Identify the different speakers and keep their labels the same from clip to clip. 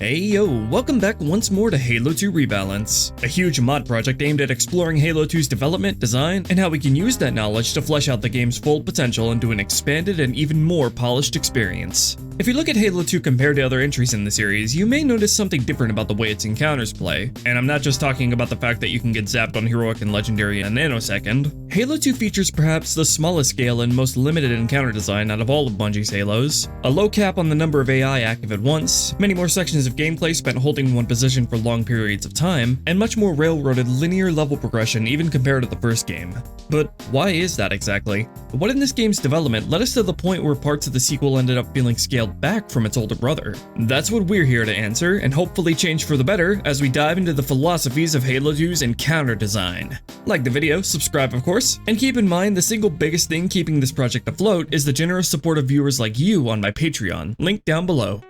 Speaker 1: Hey yo, welcome back once more to Halo 2 Rebalance, a huge mod project aimed at exploring Halo 2's development, design, and how we can use that knowledge to flesh out the game's full potential into an expanded and even more polished experience. If you look at Halo 2 compared to other entries in the series, you may notice something different about the way its encounters play, and I'm not just talking about the fact that you can get zapped on Heroic and Legendary in a nanosecond. Halo 2 features perhaps the smallest scale and most limited encounter design out of all of Bungie's Halos, a low cap on the number of AI active at once, many more sections of gameplay spent holding one position for long periods of time, and much more railroaded linear level progression even compared to the first game. But why is that exactly? What in this game's development led us to the point where parts of the sequel ended up feeling scaled back from its older brother? That's what we're here to answer, and hopefully change for the better as we dive into the philosophies of Halo 2's encounter design. Like the video, subscribe of course, and keep in mind the single biggest thing keeping this project afloat is the generous support of viewers like you on my Patreon, link down below.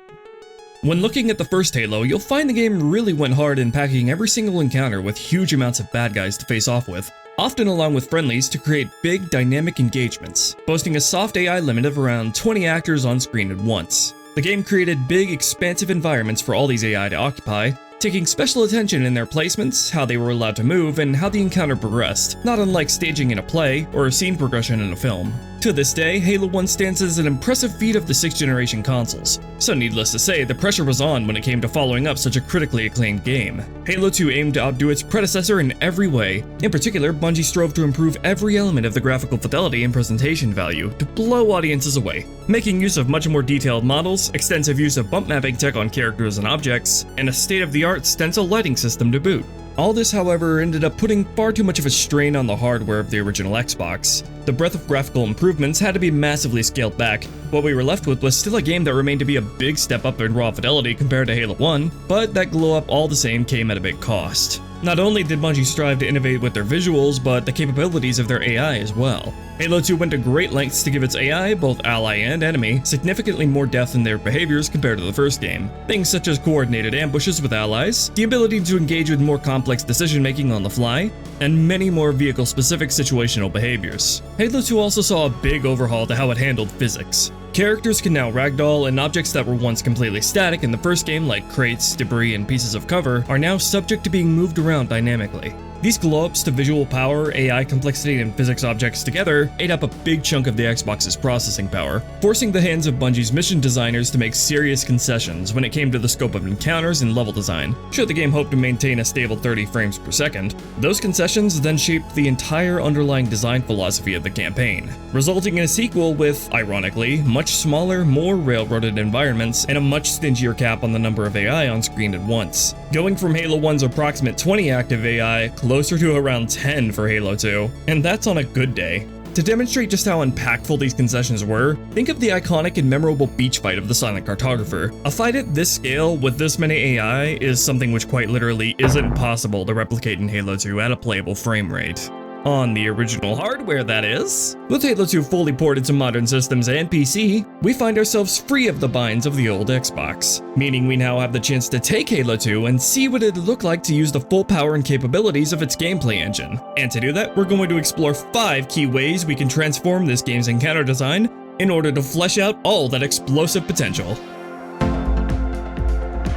Speaker 1: When looking at the first Halo, you'll find the game really went hard in packing every single encounter with huge amounts of bad guys to face off with, often along with friendlies to create big dynamic engagements, boasting a soft AI limit of around 20 actors on screen at once. The game created big, expansive environments for all these AI to occupy, taking special attention in their placements, how they were allowed to move, and how the encounter progressed, not unlike staging in a play or a scene progression in a film. To this day, Halo 1 stands as an impressive feat of the 6th generation consoles, so needless to say, the pressure was on when it came to following up such a critically acclaimed game. Halo 2 aimed to outdo its predecessor in every way. In particular, Bungie strove to improve every element of the graphical fidelity and presentation value to blow audiences away, making use of much more detailed models, extensive use of bump mapping tech on characters and objects, and a state-of-the-art stencil lighting system to boot. All this, however, ended up putting far too much of a strain on the hardware of the original Xbox. The breadth of graphical improvements had to be massively scaled back. What we were left with was still a game that remained to be a big step up in raw fidelity compared to Halo 1, but that glow up all the same came at a big cost. Not only did Bungie strive to innovate with their visuals, but the capabilities of their AI as well. Halo 2 went to great lengths to give its AI, both ally and enemy, significantly more depth in their behaviors compared to the first game. Things such as coordinated ambushes with allies, the ability to engage with more complex decision-making on the fly, and many more vehicle-specific situational behaviors. Halo 2 also saw a big overhaul to how it handled physics. Characters can now ragdoll, and objects that were once completely static in the first game, like crates, debris, and pieces of cover, are now subject to being moved around dynamically. These glow-ups to visual power, AI complexity, and physics objects together ate up a big chunk of the Xbox's processing power, forcing the hands of Bungie's mission designers to make serious concessions when it came to the scope of encounters and level design, should the game hope to maintain a stable 30 frames per second. Those concessions then shaped the entire underlying design philosophy of the campaign, resulting in a sequel with, ironically, much smaller, more railroaded environments and a much stingier cap on the number of AI on screen at once, going from Halo 1's approximate 20 active AI closer to around 10 for Halo 2, and that's on a good day. To demonstrate just how impactful these concessions were, think of the iconic and memorable beach fight of the Silent Cartographer. A fight at this scale with this many AI is something which quite literally isn't possible to replicate in Halo 2 at a playable frame rate. On the original hardware, that is. With Halo 2 fully ported to modern systems and PC, we find ourselves free of the binds of the old Xbox, meaning we now have the chance to take Halo 2 and see what it'd look like to use the full power and capabilities of its gameplay engine. And to do that, we're going to explore 5 key ways we can transform this game's encounter design in order to flesh out all that explosive potential.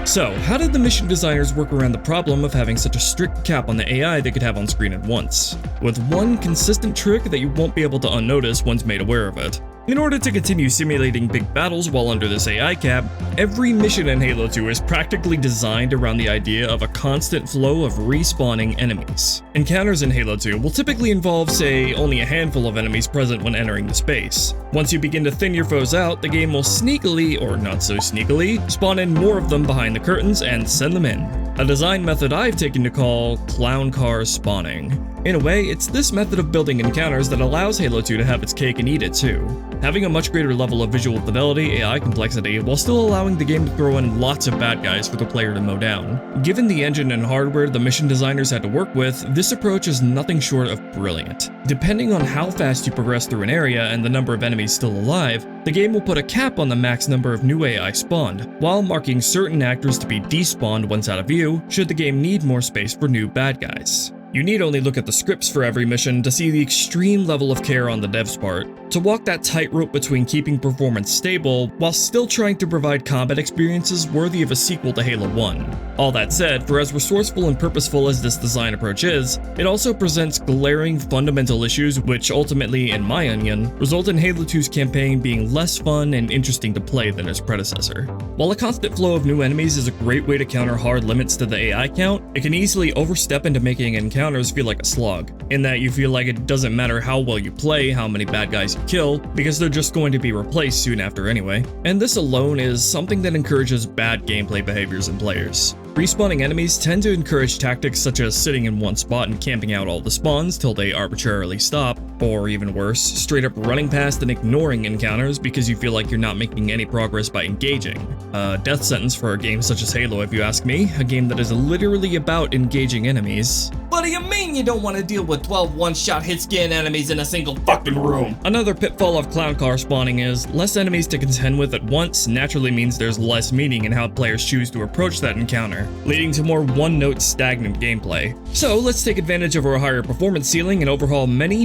Speaker 1: So, how did the mission designers work around the problem of having such a strict cap on the AI they could have on screen at once? With one consistent trick that you won't be able to unnotice once made aware of it. In order to continue simulating big battles while under this AI cap, every mission in Halo 2 is practically designed around the idea of a constant flow of respawning enemies. Encounters in Halo 2 will typically involve, say, only a handful of enemies present when entering the space. Once you begin to thin your foes out, the game will sneakily, or not so sneakily, spawn in more of them behind the curtains and send them in. A design method I've taken to call clown car spawning. In a way, it's this method of building encounters that allows Halo 2 to have its cake and eat it too, having a much greater level of visual fidelity, AI complexity, while still allowing the game to throw in lots of bad guys for the player to mow down. Given the engine and hardware the mission designers had to work with, this approach is nothing short of brilliant. Depending on how fast you progress through an area and the number of enemies still alive, the game will put a cap on the max number of new AI spawned, while marking certain actors to be despawned once out of view, should the game need more space for new bad guys. You need only look at the scripts for every mission to see the extreme level of care on the devs' part, to walk that tightrope between keeping performance stable while still trying to provide combat experiences worthy of a sequel to Halo 1. All that said, for as resourceful and purposeful as this design approach is, it also presents glaring fundamental issues which ultimately, in my opinion, result in Halo 2's campaign being less fun and interesting to play than its predecessor. While a constant flow of new enemies is a great way to counter hard limits to the AI count, it can easily overstep into making encounters feel like a slog, in that you feel like it doesn't matter how well you play, how many bad guys you kill, because they're just going to be replaced soon after anyway. And this alone is something that encourages bad gameplay behaviors in players. Respawning enemies tend to encourage tactics such as sitting in one spot and camping out all the spawns till they arbitrarily stop, or even worse, straight up running past and ignoring encounters because you feel like you're not making any progress by engaging. A death sentence for a game such as Halo if you ask me, a game that is literally about engaging enemies.
Speaker 2: What do you mean you don't want to deal with 12 one-shot hit-scan enemies in a single fucking room?
Speaker 1: Another pitfall of clown car spawning is less enemies to contend with at once naturally means there's less meaning in how players choose to approach that encounter, leading to more one-note stagnant gameplay. So let's take advantage of our higher performance ceiling and overhaul many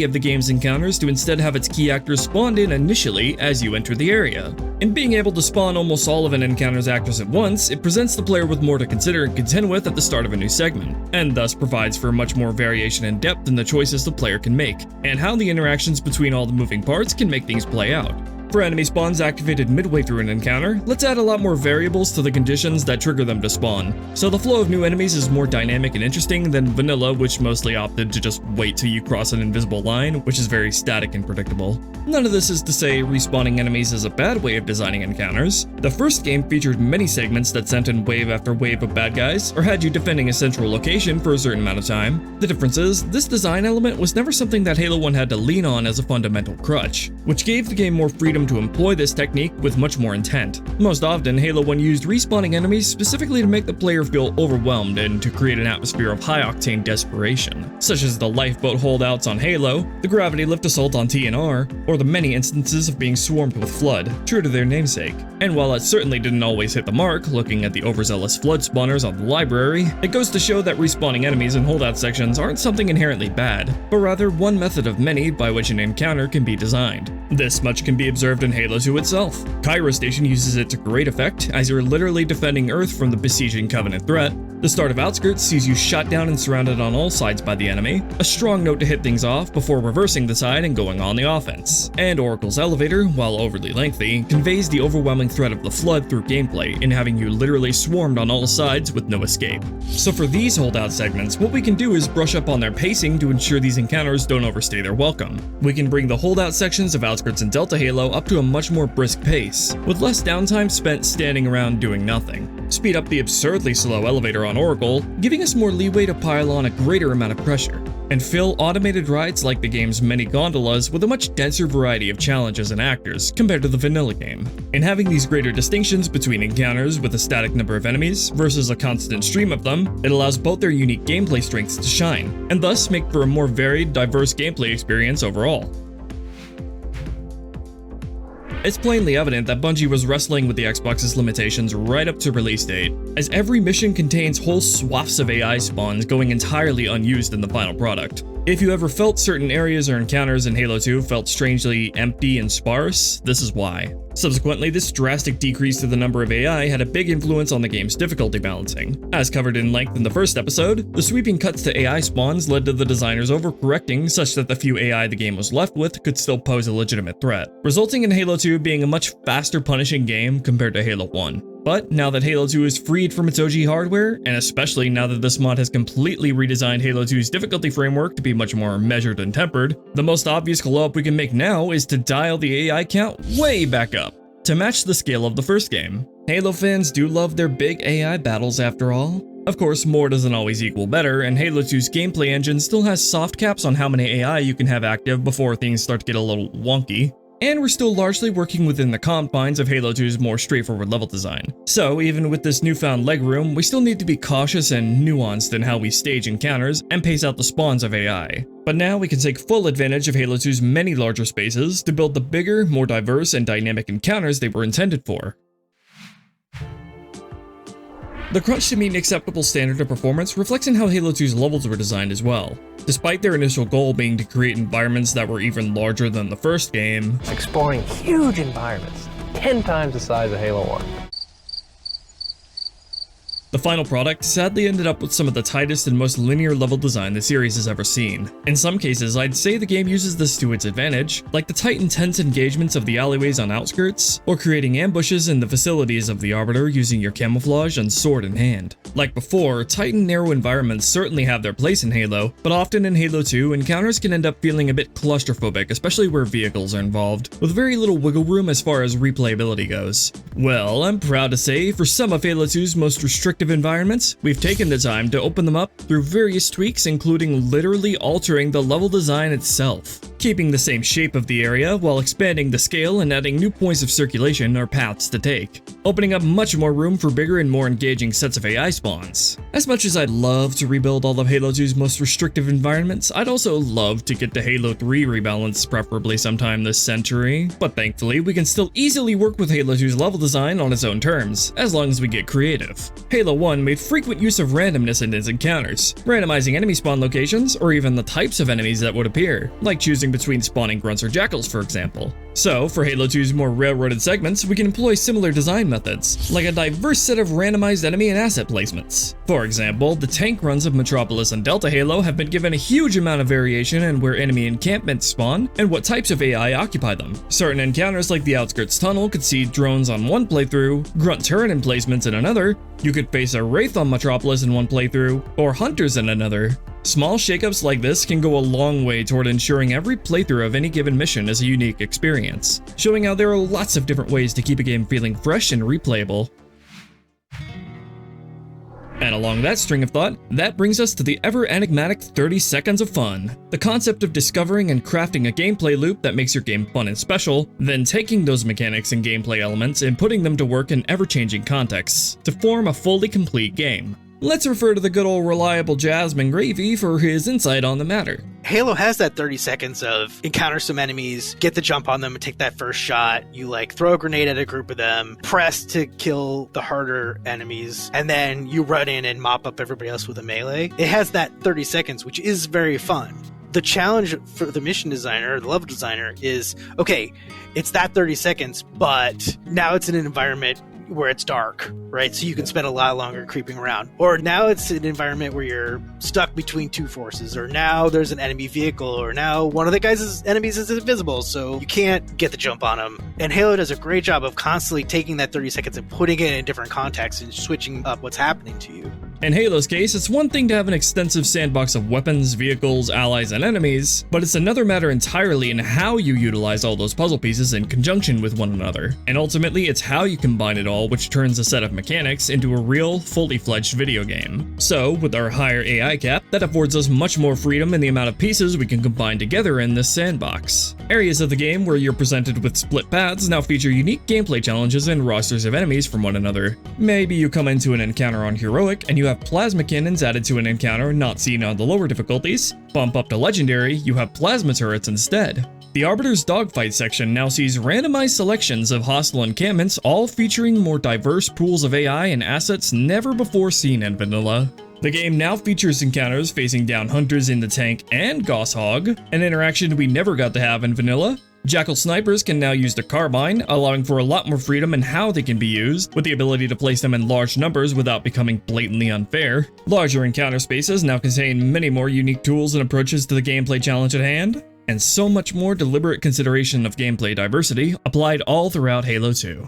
Speaker 1: of the game's encounters to instead have its key actors spawned in initially as you enter the area. In being able to spawn almost all of an encounter's actors at once, it presents the player with more to consider and contend with at the start of a new segment, and thus provides for much more variation and depth in the choices the player can make, and how the interactions between all the moving parts can make things play out. For enemy spawns activated midway through an encounter, let's add a lot more variables to the conditions that trigger them to spawn, so the flow of new enemies is more dynamic and interesting than vanilla, which mostly opted to just wait till you cross an invisible line, which is very static and predictable. None of this is to say respawning enemies is a bad way of designing encounters. The first game featured many segments that sent in wave after wave of bad guys, or had you defending a central location for a certain amount of time. The difference is, this design element was never something that Halo 1 had to lean on as a fundamental crutch, which gave the game more freedom to employ this technique with much more intent. Most often, Halo 1 used respawning enemies specifically to make the player feel overwhelmed and to create an atmosphere of high-octane desperation, such as the lifeboat holdouts on Halo, the gravity lift assault on TNR, or the many instances of being swarmed with Flood, true to their namesake. And while it certainly didn't always hit the mark, looking at the overzealous Flood spawners on the library, it goes to show that respawning enemies in holdout sections aren't something inherently bad, but rather one method of many by which an encounter can be designed. This much can be observed in Halo 2 itself. Cairo Station uses it to great effect, as you're literally defending Earth from the besieging Covenant threat. The start of Outskirts sees you shot down and surrounded on all sides by the enemy, a strong note to hit things off before reversing the side and going on the offense. And Oracle's Elevator, while overly lengthy, conveys the overwhelming threat of the Flood through gameplay in having you literally swarmed on all sides with no escape. So for these holdout segments, what we can do is brush up on their pacing to ensure these encounters don't overstay their welcome. We can bring the holdout sections of Outskirts and Delta Halo up to a much more brisk pace, with less downtime spent standing around doing nothing. Speed up the absurdly slow elevator on Oracle, giving us more leeway to pile on a greater amount of pressure, and fill automated rides like the game's many gondolas with a much denser variety of challenges and actors compared to the vanilla game. In having these greater distinctions between encounters with a static number of enemies versus a constant stream of them, it allows both their unique gameplay strengths to shine, and thus make for a more varied, diverse gameplay experience overall. It's plainly evident that Bungie was wrestling with the Xbox's limitations right up to release date, as every mission contains whole swaths of AI spawns going entirely unused in the final product. If you ever felt certain areas or encounters in Halo 2 felt strangely empty and sparse, this is why. Subsequently, this drastic decrease to the number of AI had a big influence on the game's difficulty balancing. As covered in length in the first episode, the sweeping cuts to AI spawns led to the designers overcorrecting such that the few AI the game was left with could still pose a legitimate threat, resulting in Halo 2 being a much faster punishing game compared to Halo 1. But now that Halo 2 is freed from its OG hardware, and especially now that this mod has completely redesigned Halo 2's difficulty framework to be much more measured and tempered, the most obvious glow up we can make now is to dial the AI count way back up, to match the scale of the first game. Halo fans do love their big AI battles after all. Of course, more doesn't always equal better, and Halo 2's gameplay engine still has soft caps on how many AI you can have active before things start to get a little wonky. And we're still largely working within the confines of Halo 2's more straightforward level design. So even with this newfound legroom, we still need to be cautious and nuanced in how we stage encounters and pace out the spawns of AI. But now we can take full advantage of Halo 2's many larger spaces to build the bigger, more diverse, and dynamic encounters they were intended for. The crunch to meet an acceptable standard of performance reflects in how Halo 2's levels were designed as well. Despite their initial goal being to create environments that were even larger than the first game,
Speaker 3: exploring huge environments, 10 times the size of Halo 1.
Speaker 1: the final product sadly ended up with some of the tightest and most linear level design the series has ever seen. In some cases, I'd say the game uses this to its advantage, like the tight intense engagements of the alleyways on outskirts, or creating ambushes in the facilities of the Arbiter using your camouflage and sword in hand. Like before, tight and narrow environments certainly have their place in Halo, but often in Halo 2, encounters can end up feeling a bit claustrophobic, especially where vehicles are involved, with very little wiggle room as far as replayability goes. Well, I'm proud to say, for some of Halo 2's most restrictive environments, we've taken the time to open them up through various tweaks, including literally altering the level design itself, keeping the same shape of the area while expanding the scale and adding new points of circulation or paths to take, opening up much more room for bigger and more engaging sets of AI spawns. As much as I'd love to rebuild all of Halo 2's most restrictive environments, I'd also love to get to Halo 3 Rebalance preferably sometime this century, but thankfully we can still easily work with Halo 2's level design on its own terms, as long as we get creative. Halo 1 made frequent use of randomness in its encounters, randomizing enemy spawn locations or even the types of enemies that would appear, like choosing between spawning grunts or jackals for example. So, for Halo 2's more railroaded segments, we can employ similar design methods, like a diverse set of randomized enemy and asset placements. For example, the tank runs of Metropolis and Delta Halo have been given a huge amount of variation in where enemy encampments spawn and what types of AI occupy them. Certain encounters like the Outskirts Tunnel could see drones on one playthrough, grunt turret emplacements in another, you could face a Wraith on Metropolis in one playthrough, or Hunters in another. Small shakeups like this can go a long way toward ensuring every playthrough of any given mission is a unique experience, showing how there are lots of different ways to keep a game feeling fresh and replayable. And along that string of thought, that brings us to the ever enigmatic 30 seconds of fun. The concept of discovering and crafting a gameplay loop that makes your game fun and special, then taking those mechanics and gameplay elements and putting them to work in ever-changing contexts to form a fully complete game. Let's refer to the good old reliable Jasmine Gravy for his insight on the matter.
Speaker 4: Halo has that 30 seconds of encounter some enemies, get the jump on them and take that first shot. You throw a grenade at a group of them, press to kill the harder enemies, and then you run in and mop up everybody else with a melee. It has that 30 seconds, which is very fun. The challenge for the mission designer or the level designer is, okay, it's that 30 seconds, but now it's in an environment where it's dark, right? So you can spend a lot longer creeping around. Or now it's an environment where you're stuck between two forces, or now there's an enemy vehicle, or now one of the guys' enemies is invisible, so you can't get the jump on them. And Halo does a great job of constantly taking that 30 seconds and putting it in different contexts and switching up what's happening to you.
Speaker 1: In Halo's case, it's one thing to have an extensive sandbox of weapons, vehicles, allies, and enemies, but it's another matter entirely in how you utilize all those puzzle pieces in conjunction with one another. And ultimately, it's how you combine it all which turns a set of mechanics into a real, fully fledged video game. So, with our higher AI cap, that affords us much more freedom in the amount of pieces we can combine together in this sandbox. Areas of the game where you're presented with split paths now feature unique gameplay challenges and rosters of enemies from one another. Maybe you come into an encounter on Heroic and you have plasma cannons added to an encounter not seen on the lower difficulties. Bump up to Legendary, you have plasma turrets instead. The Arbiter's dogfight section now sees randomized selections of hostile encampments, all featuring more diverse pools of AI and assets never before seen in vanilla. The game now features encounters facing down Hunters in the tank and Gosshog, an interaction we never got to have in vanilla. Jackal snipers can now use the carbine, allowing for a lot more freedom in how they can be used, with the ability to place them in large numbers without becoming blatantly unfair. Larger encounter spaces now contain many more unique tools and approaches to the gameplay challenge at hand, and so much more deliberate consideration of gameplay diversity applied all throughout Halo 2.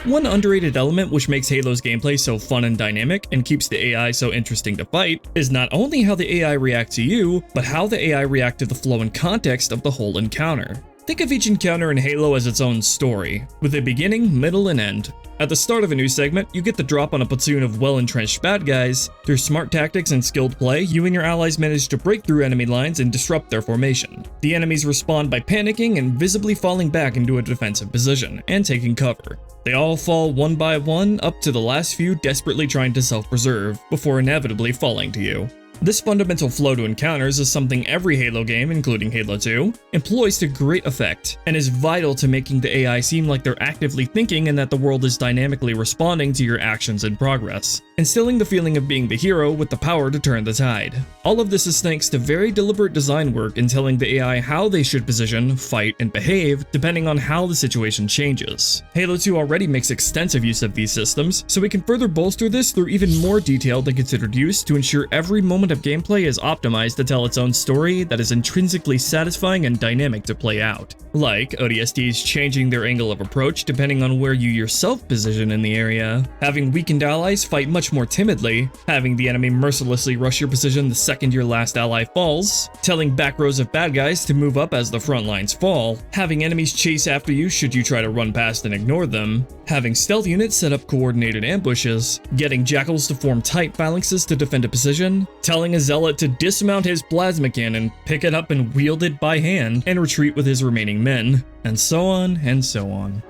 Speaker 1: One underrated element which makes Halo's gameplay so fun and dynamic and keeps the AI so interesting to fight is not only how the AI react to you, but how the AI react to the flow and context of the whole encounter. Think of each encounter in Halo as its own story, with a beginning, middle, and end. At the start of a new segment, you get the drop on a platoon of well-entrenched bad guys. Through smart tactics and skilled play, you and your allies manage to break through enemy lines and disrupt their formation. The enemies respond by panicking and visibly falling back into a defensive position, and taking cover. They all fall one by one, up to the last few desperately trying to self-preserve, before inevitably falling to you. This fundamental flow to encounters is something every Halo game, including Halo 2, employs to great effect, and is vital to making the AI seem like they're actively thinking and that the world is dynamically responding to your actions and progress, instilling the feeling of being the hero with the power to turn the tide. All of this is thanks to very deliberate design work in telling the AI how they should position, fight, and behave depending on how the situation changes. Halo 2 already makes extensive use of these systems, so we can further bolster this through even more detailed and considered use to ensure every moment of gameplay is optimized to tell its own story that is intrinsically satisfying and dynamic to play out. Like ODSTs changing their angle of approach depending on where you yourself position in the area, having weakened allies fight much more timidly, having the enemy mercilessly rush your position the second your last ally falls, telling back rows of bad guys to move up as the front lines fall, having enemies chase after you should you try to run past and ignore them, having stealth units set up coordinated ambushes, getting jackals to form tight phalanxes to defend a position, telling a zealot to dismount his plasma cannon, pick it up and wield it by hand, and retreat with his remaining men, and so on and so on.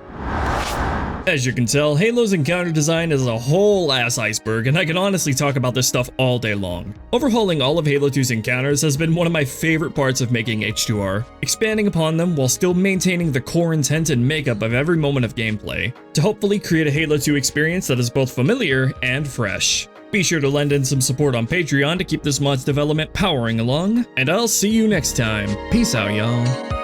Speaker 1: As you can tell, Halo's encounter design is a whole ass iceberg, and I can honestly talk about this stuff all day long. Overhauling all of Halo 2's encounters has been one of my favorite parts of making H2R, expanding upon them while still maintaining the core intent and makeup of every moment of gameplay, to hopefully create a Halo 2 experience that is both familiar and fresh. Be sure to lend in some support on Patreon to keep this mod's development powering along, and I'll see you next time. Peace out, y'all.